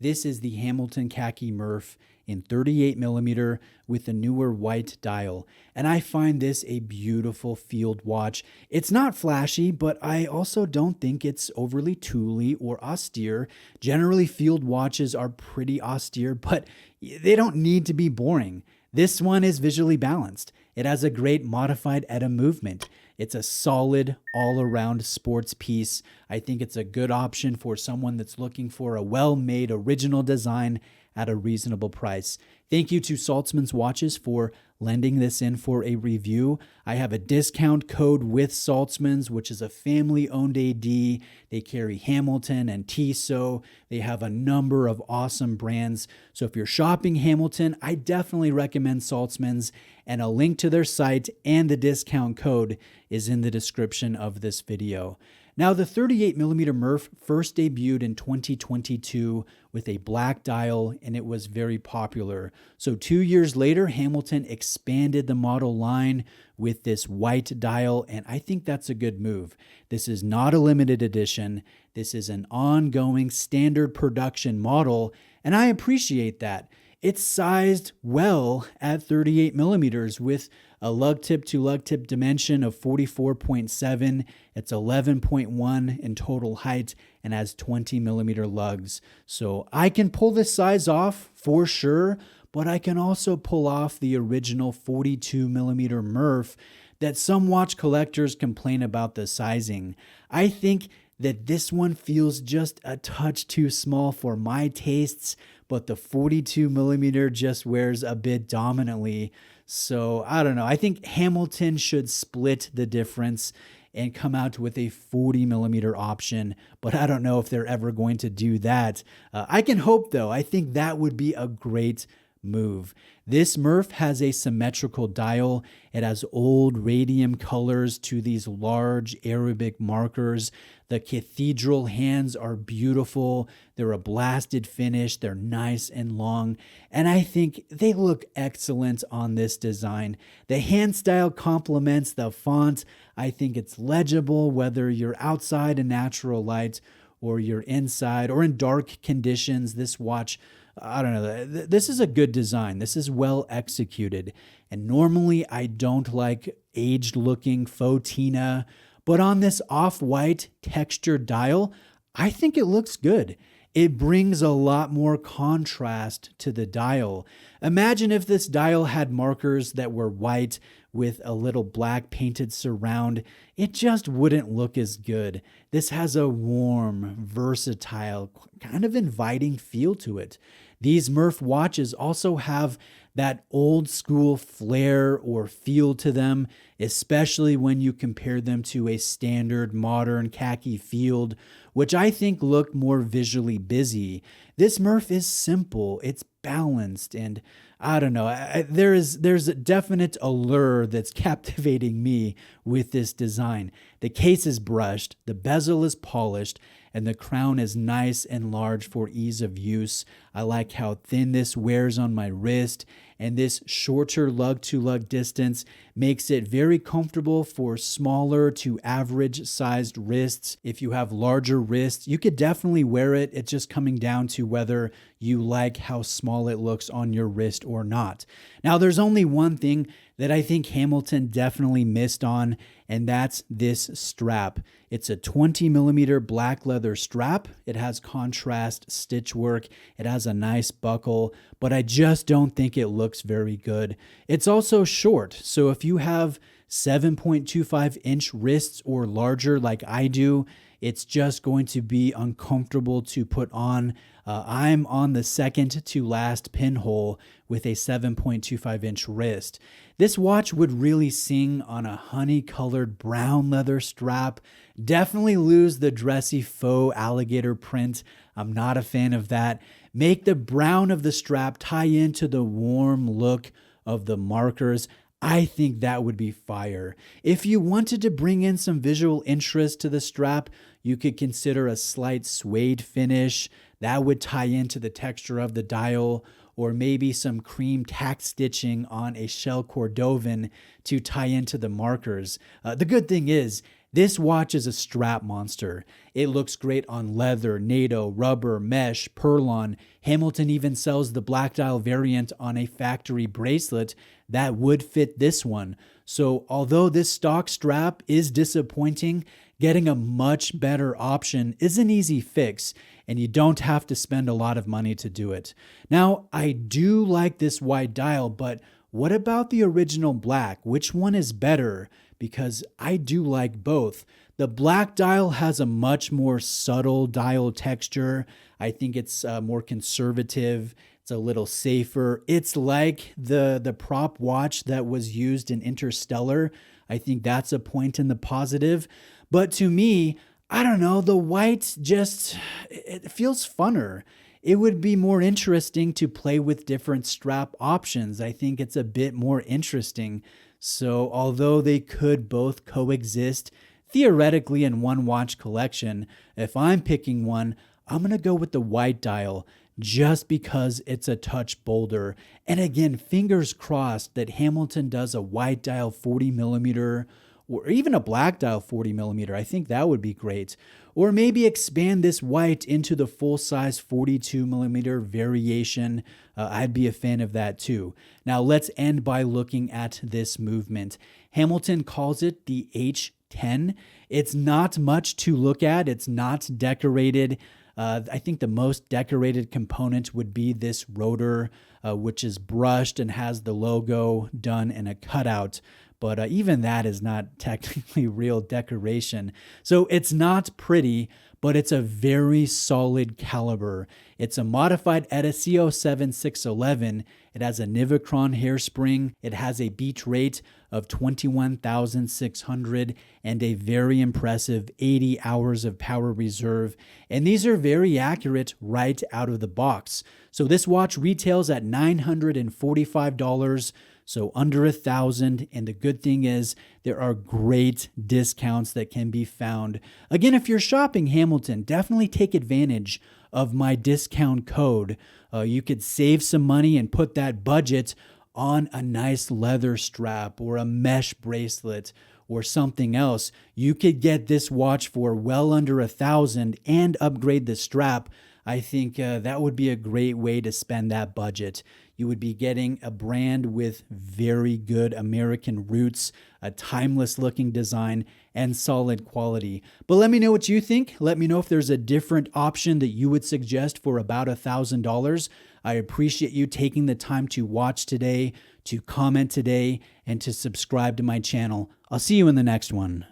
This is the Hamilton Khaki Murph in 38mm with the newer white dial. And I find this a beautiful field watch. It's not flashy, but I also don't think it's overly tooly or austere. Generally, field watches are pretty austere, but they don't need to be boring. This one is visually balanced. It has a great modified ETA movement. It's a solid all-around sports piece. I think it's a good option for someone that's looking for a well-made original design at a reasonable price. Thank you to Saltzman's Watches for lending this in for a review. I have a discount code with Saltzman's, which is a family-owned AD. They carry Hamilton and Tissot. They have a number of awesome brands. So if you're shopping Hamilton, I definitely recommend Saltzman's, and a link to their site and the discount code is in the description of this video. Now, the 38mm Murph first debuted in 2022 with a black dial, and it was very popular. So 2 years later, Hamilton expanded the model line with this white dial, and I think that's a good move. This is not a limited edition. This is an ongoing standard production model, and I appreciate that. It's sized well at 38mm with a lug tip to lug tip dimension of 44.7. It's 11.1 in total height and has 20mm lugs. So I can pull this size off for sure, but I can also pull off the original 42mm Murph that some watch collectors complain about the sizing. I think that this one feels just a touch too small for my tastes, but the 42mm just wears a bit dominantly. So I don't know. I think Hamilton should split the difference and come out with a 40mm option, but I don't know if they're ever going to do that. I can hope though. I think that would be a great move. This Murph has a symmetrical dial. It has old radium colors to these large Arabic markers. The cathedral hands are beautiful. They're a blasted finish. They're nice and long. And I think they look excellent on this design. The hand style complements the font. I think it's legible whether you're outside in natural light or you're inside or in dark conditions. This watch, I don't know, this is a good design. This is well executed. And normally I don't like aged looking faux Tina, but on this off-white textured dial, I think it looks good. It brings a lot more contrast to the dial. Imagine if this dial had markers that were white with a little black painted surround. It just wouldn't look as good. This has a warm, versatile, kind of inviting feel to it. These Murph watches also have that old school flair or feel to them, especially when you compare them to a standard modern khaki field, which I think look more visually busy. This Murph is simple, it's balanced, and I don't know, there's a definite allure that's captivating me with this design. The case is brushed, the bezel is polished, and the crown is nice and large for ease of use. I like how thin this wears on my wrist, and this shorter lug-to-lug distance makes it very comfortable for smaller to average sized wrists. If you have larger wrists, you could definitely wear it. It's just coming down to whether you like how small it looks on your wrist or not. Now, there's only one thing that I think Hamilton definitely missed on, and that's this strap. It's a 20mm black leather strap. It has contrast stitch work. It has a nice buckle, but I just don't think it looks very good. It's also short, so if you have 7.25 inch wrists or larger like I do, it's just going to be uncomfortable to put on. I'm on the second to last pinhole with a 7.25 inch wrist. This watch would really sing on a honey-colored brown leather strap. Definitely lose the dressy faux alligator print. I'm not a fan of that. Make the brown of the strap tie into the warm look of the markers. I think that would be fire. If you wanted to bring in some visual interest to the strap, you could consider a slight suede finish. That would tie into the texture of the dial, or maybe some cream tack stitching on a shell cordovan to tie into the markers. The good thing is, This watch is a strap monster. It looks great on leather, NATO, rubber, mesh, Perlon. Hamilton even sells the black dial variant on a factory bracelet that would fit this one. So although this stock strap is disappointing, getting a much better option is an easy fix, and you don't have to spend a lot of money to do it. Now, I do like this white dial, but what about the original black? Which one is better? Because I do like both. The black dial has a much more subtle dial texture. I think it's more conservative. It's a little safer. It's like the prop watch that was used in Interstellar. I think that's a point in the positive. But to me, I don't know, the white just, it feels funner. It would be more interesting to play with different strap options. I think it's a bit more interesting. So although they could both coexist theoretically in one watch collection, if I'm picking one, I'm going to go with the white dial just because it's a touch bolder. And again, fingers crossed that Hamilton does a white dial 40 millimeter or even a black dial 40 millimeter. I think that would be great. Or maybe expand this white into the full size 42 millimeter variation. I'd be a fan of that too. Now let's end by looking at this movement. Hamilton calls it the H10. It's not much to look at. It's not decorated. I think the most decorated component would be this rotor, which is brushed and has the logo done in a cutout. But even that is not technically real decoration. So it's not pretty, but it's a very solid caliber. It's a modified ETA CO7 611. It has a Nivicron hairspring. It has a beat rate of 21,600 and a very impressive 80 hours of power reserve. And these are very accurate right out of the box. So this watch retails at $945. So under $1,000, and the good thing is there are great discounts that can be found. Again, if you're shopping Hamilton, definitely take advantage of my discount code. You could save some money and put that budget on a nice leather strap or a mesh bracelet or something else. You could get this watch for well under $1,000 and upgrade the strap. I think that would be a great way to spend that budget. You would be getting a brand with very good American roots, a timeless looking design, and solid quality. But let me know what you think. Let me know if there's a different option that you would suggest for about $1,000. I appreciate you taking the time to watch today, to comment today, and to subscribe to my channel. I'll see you in the next one.